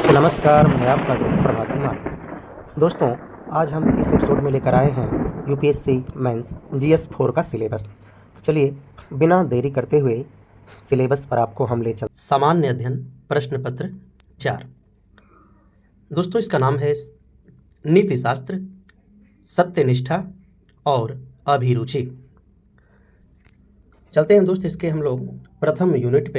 नमस्कार, मैं आपका दोस्त प्रभात कुमार। दोस्तों, आज हम इस एपिसोड में लेकर आए हैं यूपीएससी मेंस जीएस 4 का सिलेबस। तो चलिए बिना देरी करते हुए सिलेबस पर आपको हम ले चल। सामान्य अध्ययन प्रश्न पत्र 4। दोस्तों, इसका नाम है नीति शास्त्र, सत्यनिष्ठा और अभिरुचि। चलते हैं दोस्त, इसके हम लोग प्रथम यूनिट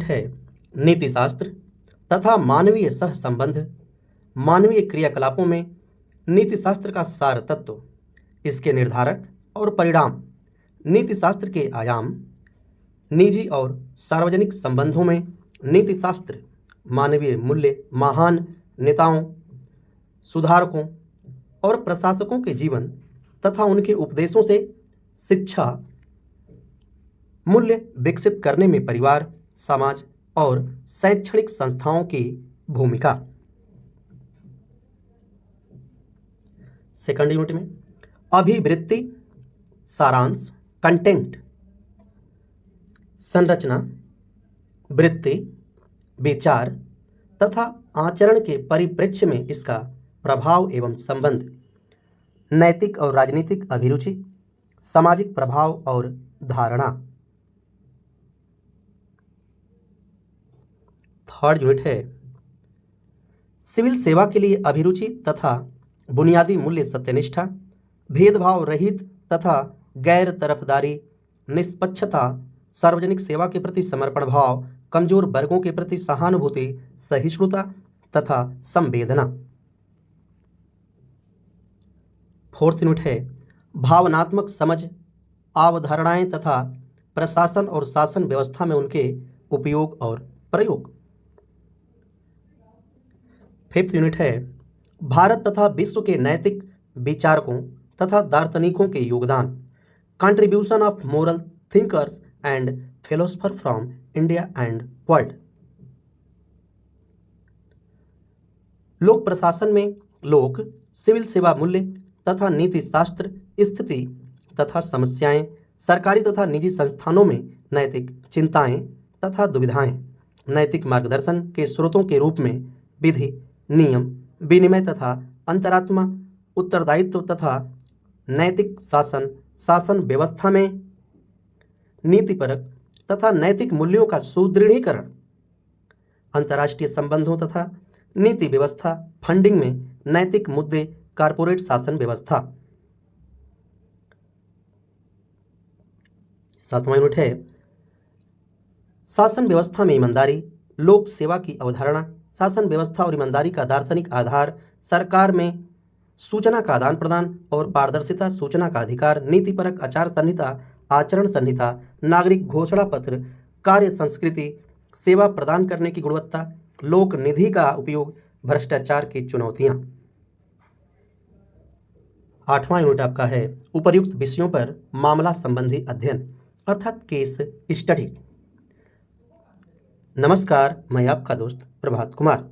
है नीति शास्त्र तथा मानवीय सह संबंध, मानवीय क्रियाकलापों में नीति शास्त्र का सार तत्व, इसके निर्धारक और परिणाम, नीति शास्त्र के आयाम, निजी और सार्वजनिक संबंधों में नीति शास्त्र, मानवीय मूल्य, महान नेताओं, सुधारकों और प्रशासकों के जीवन तथा उनके उपदेशों से शिक्षा मूल्य विकसित करने में परिवार, समाज और शैक्षणिक संस्थाओं की भूमिका। सेकंड यूनिट में अभिवृत्ति, सारांश, कंटेंट, संरचना, वृत्ति, विचार तथा आचरण के परिप्रेक्ष्य में इसका प्रभाव एवं संबंध, नैतिक और राजनीतिक अभिरुचि, सामाजिक प्रभाव और धारणा। थर्ड यूनिट है सिविल सेवा के लिए अभिरुचि तथा बुनियादी मूल्य, सत्यनिष्ठा, भेदभाव रहित तथा गैर तरफदारी, निष्पक्षता, सार्वजनिक सेवा के प्रति समर्पण भाव, कमजोर वर्गों के प्रति सहानुभूति, सहिष्णुता तथा संवेदना। फोर्थ यूनिट है भावनात्मक समझ, अवधारणाएं तथा प्रशासन और शासन व्यवस्था में उनके उपयोग और प्रयोग। फिफ्थ यूनिट है भारत तथा विश्व के नैतिक विचारकों तथा दार्शनिकों के योगदान, contribution of moral thinkers and philosopher from India and world. लोक प्रशासन में लोक, सिविल सेवा मूल्य तथा नीति शास्त्र, स्थिति तथा समस्याएं, सरकारी तथा निजी संस्थानों में नैतिक चिंताएं तथा दुविधाएं, नैतिक मार्गदर्शन के स्रोतों के रूप में विधि, नियम, विनिमय तथा अंतरात्मा, उत्तरदायित्व तथा नैतिक शासन, शासन व्यवस्था में नीतिपरक तथा नैतिक मूल्यों का सुदृढ़ीकरण, अंतर्राष्ट्रीय संबंधों तथा नीति व्यवस्था, फंडिंग में नैतिक मुद्दे, कारपोरेट शासन व्यवस्था। सातवां यूनिट है शासन व्यवस्था में ईमानदारी, लोक सेवा की अवधारणा, शासन व्यवस्था और ईमानदारी का दार्शनिक आधार, सरकार में सूचना का आदान प्रदान और पारदर्शिता, सूचना का अधिकार, नीतिपरक आचार संहिता, आचरण संहिता, नागरिक घोषणा पत्र, कार्य संस्कृति, सेवा प्रदान करने की गुणवत्ता, लोक निधि का उपयोग, भ्रष्टाचार की चुनौतियां। आठवां यूनिट आपका है उपर्युक्त विषयों पर मामला संबंधी अध्ययन अर्थात केस स्टडी। नमस्कार, मैं आपका दोस्त प्रभात कुमार।